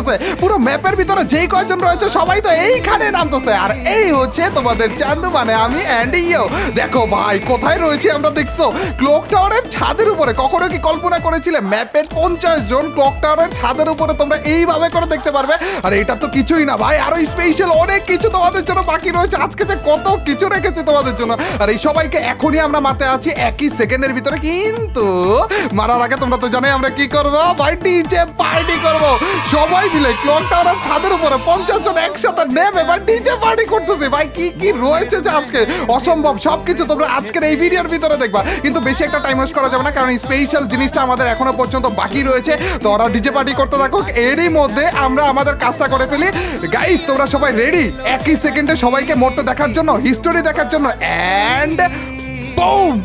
করতেছে। পুরো ম্যাপের ভিতরে যেই কয়জন রয়েছে সবাই তো এইখানে নামতেছে। আর এই হচ্ছে তোমাদের চান্দু, মানে আমি অ্যান্ডি ইয়ো। দেখো ভাই কোথায় রয়েছে আমরা, দেখছো ক্লক টাওয়ারের ছাদের উপরে। কখনো কি কল্পনা করেছিলে ম্যাপের 50 জন ক্লক টাওয়ারের ছাদের উপরে তোমরা এইভাবে করে দেখতে পারবে? আর এটা তো কিছুই না ভাই, আরো স্পেশাল অনেক কিছু তোমাদের জন্য বাকি রয়েছে। আজকে যে কত কিছু রেখেছে তোমাদের জন্য। আর এই সবাইকে এখনই আমরা মারতে আছি একই সেকেন্ডের ভিতরে, কিন্তু মারার আগে তোমরা তো জানোই আমরা কি করবো ভাই, ডিজে পার্টি করবো। সবাই মিলে ক্লক টাওয়ারের ছাদের উপরে 50 জন একসাথে নেমে ভাই ডিজে পার্টি করতেছে। ভাই কি কি রয়েছে যে আজকে অসম্ভব সবকিছু তোমরা আজকের এই ভিডিওর ভিতরে দেখবা। কিন্তু বেশি একটা টাইম ওয়েস্ট করা যাবে না, কারণ স্পেশাল জিনিসটা আমাদের এখনো পর্যন্ত বাকি রয়েছে। তো ওরা ডিজে পার্টি করতে থাকুক, এরই মধ্যে আমরা আমাদের কাজটা করে ফেলি। গাইস তোমরা সবাই রেডি একই সেকেন্ডে সবাইকে মরতে দেখার জন্য, হিস্টোরি দেখার জন্য? And boom!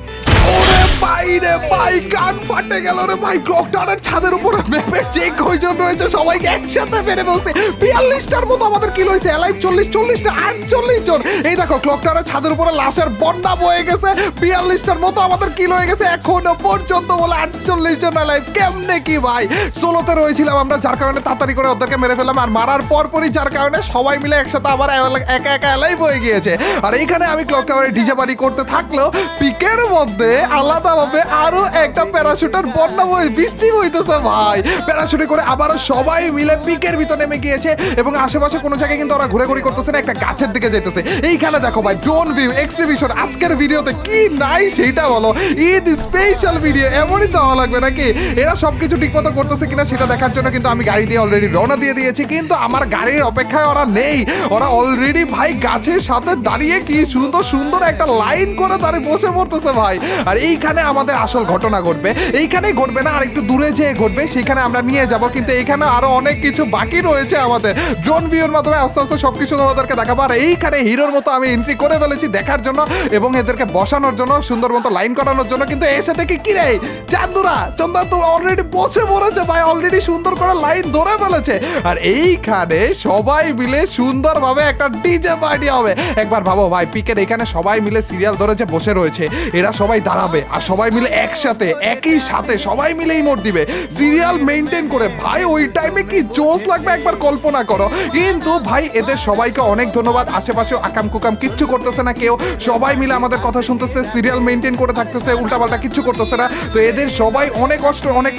ওরে ভাই রে ভাই, কান ফাটে গেল রে ভাই। ক্লক টাওয়ারের ছাদের উপরে ম্যাপের যে কয়জন রয়েছে সবাইকে একসাথে মেরে ফেলছে। 42টার মতো আমাদের কিল হয়েছে। অ্যালাইভ 40 না 48 জন। এই দেখো ক্লক টাওয়ারের ছাদের উপরে লাশের বন্যা বয়ে গেছে। 42টার মতো আমাদের কিল হয়ে গেছে এখনো পর্যন্ত, বলে 48 জন অ্যালাইভ। কেমনে কি ভাই, সোলোতে রয়েছিলাম আমরা, যার কারণে তাড়াতাড়ি করে ওদেরকে মেরে ফেললাম। আর মারার পরপরই যার কারণে সবাই মিলে একসাথে আবার একা একা অ্যালাইভ হয়ে গিয়েছে। আর এইখানে আমি ক্লক টাওয়ারে ডিজে পার্টি করতে থাকলেও পিকের মধ্যে আলাদাভাবে আরো একটা প্যারাশুটের বন্যা বৃষ্টি হইতেছে ভাই। প্যারাশুটে করে আবারও সবাই মিলে পিকের ভিতর নেমে গিয়েছে এবং আশেপাশে কোনো জায়গায় কিন্তু ওরা ঘুরে করতেছে না, একটা গাছের দিকে যেতেছে। এইখানে দেখো ভাই ড্রোন ভিউ এক্সিবিশন। আজকের ভিডিওতে কি নাই সেটা বলো, ঈদ স্পেশাল ভিডিও, এমনই তো হওয়া লাগবে নাকি? এরা সবকিছু ঠিকমতো করতেছে কিনা সেটা দেখার জন্য কিন্তু আমি গাড়ি দিয়ে অলরেডি রওনা দিয়ে দিয়েছি, কিন্তু আমার গাড়ির অপেক্ষায় ওরা নেই। ওরা অলরেডি ভাই গাছের সাথে দাঁড়িয়ে কি সুন্দর সুন্দর একটা লাইন করে দাঁড়িয়ে বসে পড়তেছে ভাই। আর এইখানে আমাদের আসল ঘটনা ঘটবে, এইখানেই ঘটবে না, আর একটু দূরে যেয়ে ঘটবে, সেখানে আমরা নিয়ে যাব। কিন্তু এইখানে আরো অনেক কিছু বাকি রয়েছে আমাদের। ড্রোন ভিউর মাধ্যমে আস্তে আস্তে সবকিছু তোমাদেরকে দেখাবো। আর এইখানে হিরোর মতো আমি এন্ট্রি করে ফেলেছি দেখার জন্য এবং এদেরকে বসানোর জন্য, সুন্দর মতো লাইন করানোর জন্য। কিন্তু এসে দেখি কি রে চান্দুরা, চন্দা তো অলরেডি বসে পড়েছে ভাই, অলরেডি সুন্দর করে লাইন ধরে ফেলেছে। আর এইখানে সবাই মিলে সুন্দরভাবে একটা ডিজে পার্টি হবে। একবার ভাবো ভাই, পিকের এখানে সবাই মিলে সিরিয়াল ধরে যে বসে রয়েছে, এরা সবাই দাঁড়াবে আর সবাই মিলে একসাথে একই সাথে সবাই মিলে ইমোট দিবে সিরিয়াল মেইনটেইন করে। ভাই ওই টাইমে কি জোশ লাগবে একবার কল্পনা করো। কিন্তু ভাই এদের সবাইকে অনেক ধন্যবাদ। আশেপাশে আকাম কুকাম কিচ্ছু করতেছে না কেউ, সবাই মিলে আমাদের কথা শুনতেছে, সিরিয়াল মেইনটেইন করে থাকতেছে, উল্টাপাল্টা কিচ্ছু করতেছে না। তো এদের সবাই অনেক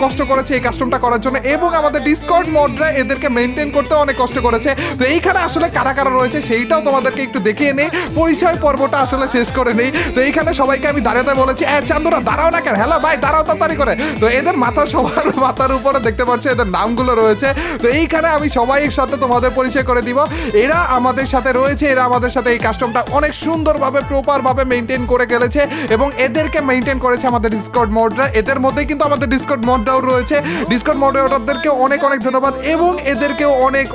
কষ্ট করেছে এই কাস্টমটা করার জন্য, এবং আমাদের ডিসকর্ড মডরা এদেরকে মেইনটেইন করতে অনেক কষ্ট করেছে। তো এইখানে আসলে কারা কারা রয়েছে সেইটাও তোমাদেরকে একটু দেখিয়ে নেই, পরিচয় পর্বটা আসলে শেষ করে নেই। তো এইখানে সবাইকে আমি দাঁড়াতে বলেছি, চান্দুরা দাঁড়াও না কেন, হ্যালো ভাই দাঁড়াও তাড়াতাড়ি করে। তো এদের মাথা সবার মাথার উপরে দেখতে পাচ্ছ এদের নামগুলো রয়েছে। তো এইখানে আমি সবাই সাথে তোমাদের পরিচয় করে দিব। এরা আমাদের সাথে রয়েছে, এরা আমাদের সাথে এই কাস্টমটা অনেক সুন্দরভাবে প্রপারভাবে মেইনটেইন করে গেলেছে এবং এদেরকে মেইনটেইন করেছে আমাদের ডিসকর্ড মডরা। এদের মধ্যেই কিন্তু আমাদের ডিসকর্ড মডরাও রয়েছে। ডিসকর্ড মডারেটরদেরকে অনেক ধন্যবাদ এবং এদেরকেও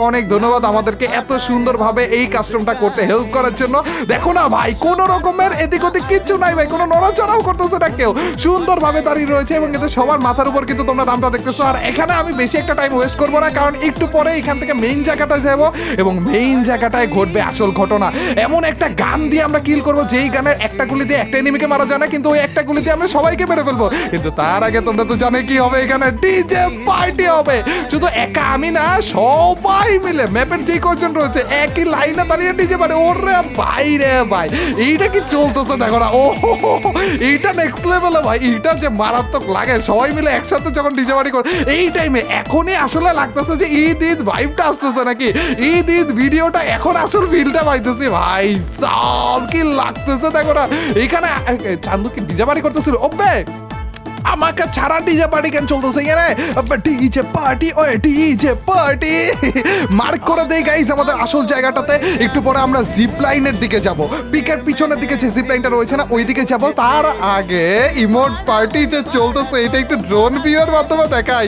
অনেক ধন্যবাদ আমাদেরকে এত সুন্দরভাবে এই কাস্টমটা করতে হেল্প করার জন্য। দেখো না ভাই, কোনো রকমের এদিক ওদিক কিচ্ছু নাই ভাই, কোনো নড়াচড়াও করতেছে না কেউ, সুন্দরভাবে দাঁড়িয়ে রয়েছে এবং এদের সবার মাথার উপর কিন্তু তোমরা নামটা দেখতেছো। আর এখানে আমি বেশি একটা টাইম ওয়েস্ট করবো না, কারণ একটু পরে এখান থেকে মেইন জায়গাটায় যাব এবং মেইন জায়গাটায় ঘটবে আসল ঘটনা। এমন একটা গান দিয়ে আমরা কিল করবো যেই গানের একটা গুলি দিয়ে একটা এনিমিকে মারা যায় না, কিন্তু ওই একটা গুলি দিয়ে আমরা সবাইকে মেরে ফেলবো। কিন্তু তার আগে তোমরা তো জানো কি হবে, এখানে ডিজে পার্টি হবে। শুধু একা আমি না, সবাই মিলে ম্যাপের যে কজন রয়েছে একই লাইনে দাঁড়িয়ে ডিজে পার্টি। ওরে ভাই রে ভাই, এইটা কি চলতেছে দেখো না, ও এইটা নেক্সট লেভেলে ভাই, এইটা যে মারাত্মক লাগে সবাই মিলে একসাথে যখন ডিজে পার্টি করে এই টাইমে। এখনই আসলে লাগতেছে যে ঈদ ভাইবটা আসতেছে নাকি, ঈদ ভিডিওটা এখন আসল ফিলটা পাইতেছি ভাই। সব কি লাগতেছে দেখো না। এইখানে চান্দু কি ডিজে পার্টি করতেছিল, ওবে আমাকে ছাড়া ডিজে পার্টি কেন চলতেছে এখানে? ডিজে পার্টি, ওই ডিজে পার্টি মার্ক করে দেই গাইস আমাদের আসল জায়গাটাতে। একটু পরে আমরা জিপ লাইনের দিকে যাব, পিকের পিছনের দিকে যে জিপ লাইনটা রয়েছে না ওই দিকে যাব। তার আগে ইমোট পার্টি যে চলতেছে এটা একটু ড্রোন ভিউর মাধ্যমে দেখাই।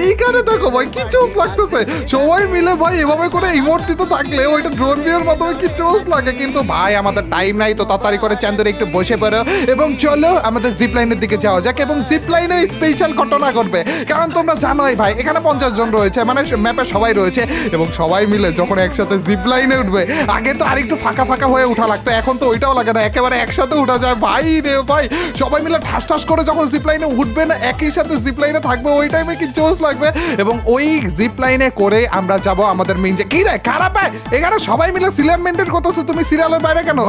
এইখানে দেখো ভাই কি চোস লাগতেছে, সবাই মিলে ভাই এভাবে করে ইমোট দিতে থাকলে ওইটা ড্রোন ভিউর মাধ্যমে কি চোস লাগে। কিন্তু ভাই আমাদের টাইম নাই, তো তাড়াতাড়ি করে চান্দুরে একটু বসে পড়ো এবং চলো আমাদের জিপ লাইনের দিকে যাওয়া যাক। এবং জিপ জিপলাইনে স্পেশাল ঘটনা ঘটবে, কারণ তোমরা জানোই ভাই এখানে 50 জন রয়েছে, মানে ম্যাপে সবাই রয়েছে এবং সবাই মিলে যখন একসাথে জিপলাইনে উঠবে, আগে তো আরেকটু ফাঁকা ফাঁকা হয়ে উঠা লাগতো, এখন তো ওইটাও লাগে না, একেবারে একসাথে উঠা যায় ভাই রে ভাই। সবাই মিলে ঠাস ঠাস করে যখন জিপলাইনে উঠবে না, একই সাথে জিপলাইনে থাকবে, ওই টাইমে কি জোশ লাগবে। এবং ওই জিপলাইনে করে আমরা যাব আমাদের মেইন যে কি রে খারাপ হয়, এখানে সবাই মিলে সিরিয়াল মেনটেন করতেছে, তুমি সিরিয়ালের বাইরে কেন?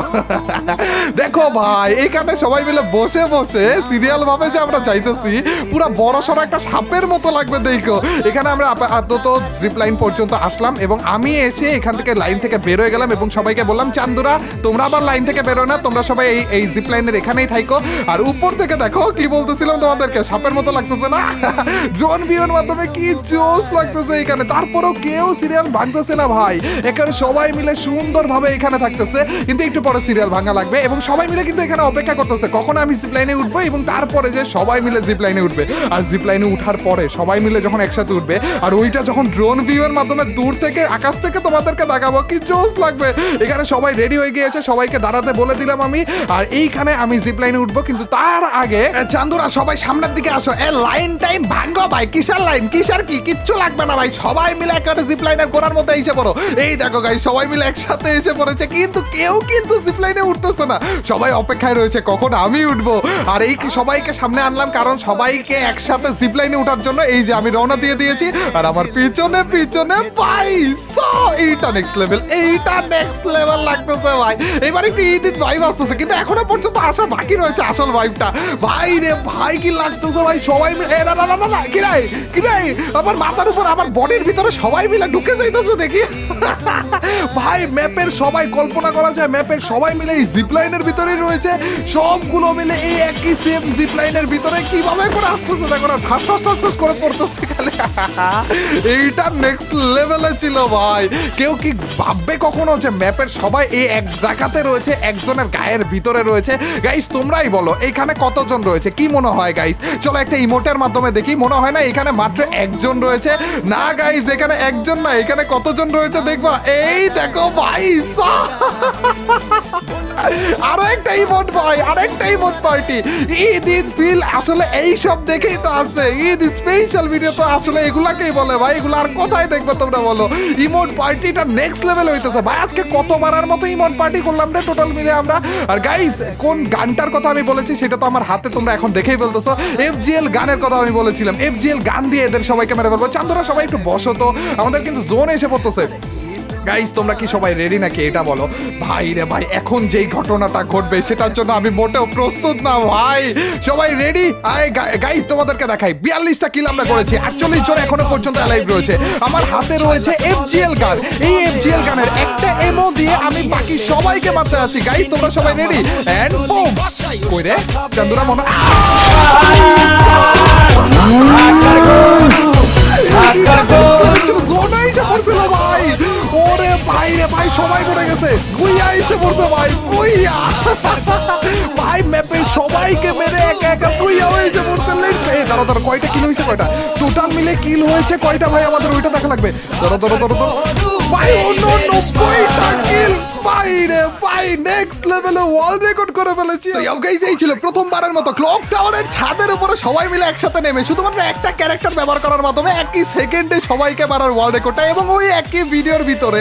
দেখো ভাই এখানে সবাই মিলে বসে বসে সিরিয়াল ভাবে যে আমরা চাইতেছি, পুরো বড় সড়ো একটা সাপের মতো লাগবে দেখো। এখানে আমরা আপাতত জিপ লাইন পর্যন্ত আসলাম এবং আমি এসে এখান থেকে লাইন থেকে বের হয়ে গেলাম এবং সবাইকে বললাম চান্দুরা তোমরা আবার লাইন থেকে বেরো না, তোমরা সবাই এই জিপ লাইনের এখানেই থাইকো। আর উপর থেকে দেখো কি বলতেছিলাম তোমাদেরকে, সাপের মতো লাগতেছে না? ড্রোন ভিউর মাধ্যমে কি জোস লাগতেছে এখানে, তারপরেও কেউ সিরিয়াল ভাঙতেছে না ভাই, এখানে সবাই মিলে সুন্দরভাবে এখানে থাকতেছে। কিন্তু একটু পরে সিরিয়াল ভাঙা লাগবে এবং সবাই মিলে কিন্তু এখানে অপেক্ষা করতেছে কখন আমি জিপ লাইনে উঠবো এবং তারপরে যে সবাই মিলে জিপ লাইনে উঠবে। আর জিপ লাইনে উঠার পরে সবাই মিলে যখন একসাথে উঠবে আর ওইটা যখন ড্রোন ভিউয়ের মাধ্যমে দূর থেকে আকাশ থেকে তোমাদেরকে দেখাবো, কি জোস লাগবে। এখানে সবাই রেডি হয়ে গিয়েছে, সবাইকে দাঁড়াতে বলে দিলাম আমি, আর এইখানে আমি জিপ লাইনে উঠবো। কিন্তু তার আগে চান্দুরা সবাই সামনের দিকে আসো, লাইন টাইম ভাঙ্গো ভাই, কিসের লাইন কিসের কি কিচ্ছু লাগবে না ভাই, সবাই মিলে একটা জিপ লাইনের গোড়ার মধ্যে এসে পড়ো। এই দেখো গাই সবাই মিলে একসাথে এসে পড়েছে, কিন্তু কেউ কিন্তু জিপ লাইনে উঠতেছে না, সবাই অপেক্ষায় রয়েছে কখন আমি উঠবো। আর এই সবাইকে সামনে আনলাম কারণ সবাইকে একসাথে জিপ লাইনে উঠার জন্য এই যে আমি রওনা দিয়ে দিয়েছি। আর আমার পিছনে পিছনে ভাই এইটা নেক্সট লেভেল, এইটা নেক্সট লেভেল লাগতেছে ভাই। এবার একটু ঈদ ভাইব আসতেছে, কিন্তু এখনো পর্যন্ত আসা বাকি রয়েছে আসল ভাইবটা। ভাই রে ভাই কি লাগতেছে ভাই, সবাই মিলে না না না না কি রে আমার মাথার উপর আমার বডির ভিতরে সবাই মিলে ঢুকে যাইতেছে দেখি। ভাই ম্যাপের সবাই কল্পনা করা যায়, ম্যাপের সবাই মিলে এই জিপ লাইনের ভিতরেই রয়েছে, সবগুলো মিলে এই একই সেম জিপ লাইনের ভিতরে কিভাবে করে আসতেছে দেখো না, ঠাস ঠাস ঠাস ঠাস করে পড়তেছে খালি। এইটা নেক্সট লেভেলে ছিল ভাই। কেউ কি ভাববে কখনো যে ম্যাপের সবাই এই এক জায়গাতে রয়েছে, একজনের গায়ের ভিতরে রয়েছে? গাইস তোমরাই বলো এখানে কতজন রয়েছে, কি মনে হয় গাইস? চলো একটা ইমোটের মাধ্যমে দেখি, মনে হয় না এখানে মাত্র একজন রয়েছে। না গাইস এখানে একজন না, এখানে কতজন রয়েছে দেখবা, এই দেখো ভাই আরো একটা ইমোট ভাই, আরেকটা emote party. Eid Eid feel আসলে এই সব দেখেই তো আসে, ঈদ স্পেশাল ভিডিও তো আসলে এগুলাকেই বলে ভাই, এগুলো আর কোথায় দেখবে তোমরা বলো? ইমোট পার্টিটা নেক্সট লেভেল হইতেছে ভাই। আজকে কতবারের মতো ইমোট পার্টি করলাম রে টোটাল মিলে আমরা। আর গাইস কোন গানটার কথা আমি বলেছি সেটা তো আমার হাতে তোমরা এখন দেখেই ফেলতেছো, FGL গানের কথা আমি বলেছিলাম, FGL গান দিয়ে এদের সবাইকে মেরে ফেলবো। চান্দুরা সবাই একটু বসো তো, আমাদের কিন্তু জোন এসে পড়তেছে। গাইস তোমরা কি সবাই রেডি নাকি এটা বলো? ভাই রে ভাই এখন যেই ঘটনাটা ঘটবে সেটার জন্য আমি মোটেও প্রস্তুত না ভাই। সবাই রেডি? গাইস তোমাদেরকে দেখাই 42টা কিল আমরা করেছি, 48 জন এখনো পর্যন্ত অ্যালাইভ রয়েছে। আমার হাতে রয়েছে FGL গান, এই FGL গানের একটা এমো দিয়ে আমি বাকি সবাইকে মারতে আছি। গাইস তোমরা সবাই রেডি? And broom. কই রে চান্দুরা মনে জোনাই যে পড়ছিল ভাই, ওরে ভাই রে ভাই সবাই পড়ে গেছে, ভুইয়া এসে পড়ছে ভাই, ভুইয়া ভাই ম্যাপে সবাইকে মেরে একা একা ভুইয়া হয়েছে পড়ছে। এই দাঁড়া দাঁড়া কয়টা কিল হয়েছে, কয়টা টোটাল মিলে কিল হয়েছে কয়টা ভাই, আমাদের ওইটা দেখা লাগবে। ধরো ধরো ধরো ধরো ভাই, অন্য 90টা কিল ভাই রে ভাই, নেক্সট লেভেলে ওয়ার্ল্ড রেকর্ড করে ফেলেছি। গাইস এই ছিল প্রথমবারের মতো ক্লক টাওয়ারের ছাদের উপরে সবাই মিলে একসাথে নেমে শুধুমাত্র একটা ক্যারেক্টার ব্যবহার করার মাধ্যমে একই সেকেন্ডে সবাইকে মারার ওয়ার্ল্ড রেকর্ডটা, এবং ওই একই ভিডিওর ভিতরে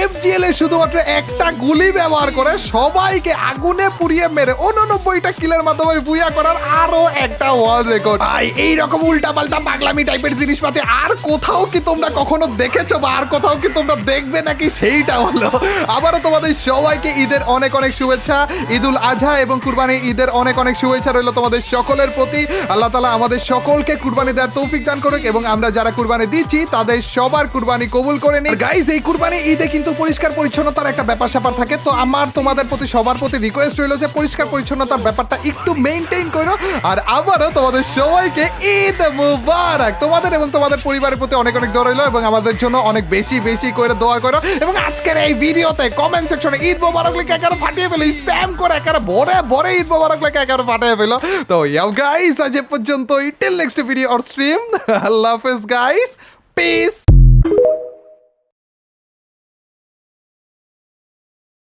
FGL এর শুধুমাত্র একটা গুলি ব্যবহার করে সবাইকে আগুনে পুড়িয়ে মেরে 89টা কিলের মাধ্যমে বুইয়া করার আরো একটা ওয়ার্ল্ড রেকর্ড। ভাই এইরকম উল্টাপাল্টা পাগলামি টাইপের জিনিসপাতি আর কোথাও কি তোমরা কখনো দেখেছো বা আর কোথাও কি তোমরা দেখবে নাকি সেইটা হলো। আবারও তোমাদের সবাইকে ঈদের অনেক অনেক শুভেচ্ছা, ঈদুল আজহা এবং কুরবানি ঈদের অনেক অনেক শুভেচ্ছা রইল তোমাদের সকলের প্রতি। আল্লাহ তাআলা আমাদের সকলকে কুরবানি দেওয়ার তৌফিক দান করুক এবং আমরা যারা কুরবানি দিচ্ছি তাদের সবার কুরবানি কবুল করে নিই। গাইস এই কুরবানি ঈদে কিন্তু পরিষ্কার পরিচ্ছন্নতার একটা ব্যাপার স্যাপার থাকে, তো আমার তোমাদের প্রতি সবার প্রতি রিকোয়েস্ট রইল যে পরিষ্কার পরিচ্ছন্নতার ব্যাপারটা একটু মেইনটেইন করো। আর আবারও তোমাদের সবাইকে ঈদ মুবারক। তোমাদের এবং তোমাদের পরিবারের প্রতি অনেক অনেক দোয়া রইল এবং আমাদের জন্য অনেক বেশি বেশি করে দোয়া করো। এবং আজকের এই ভিডিওতে কমেন্ট সেকশনে ঈদ মুবারক লিখে একারে ফাটিয়ে ফেলো, স্প্যাম করে একারে ভরে ভরে ঈদ মুবারক লিখে একারে ফাটিয়ে ফেলো। তো ইয়াও গাইস আজ এ পর্যন্তই, till next video or stream, আল্লাহ হাফেজ গাইস, পিস।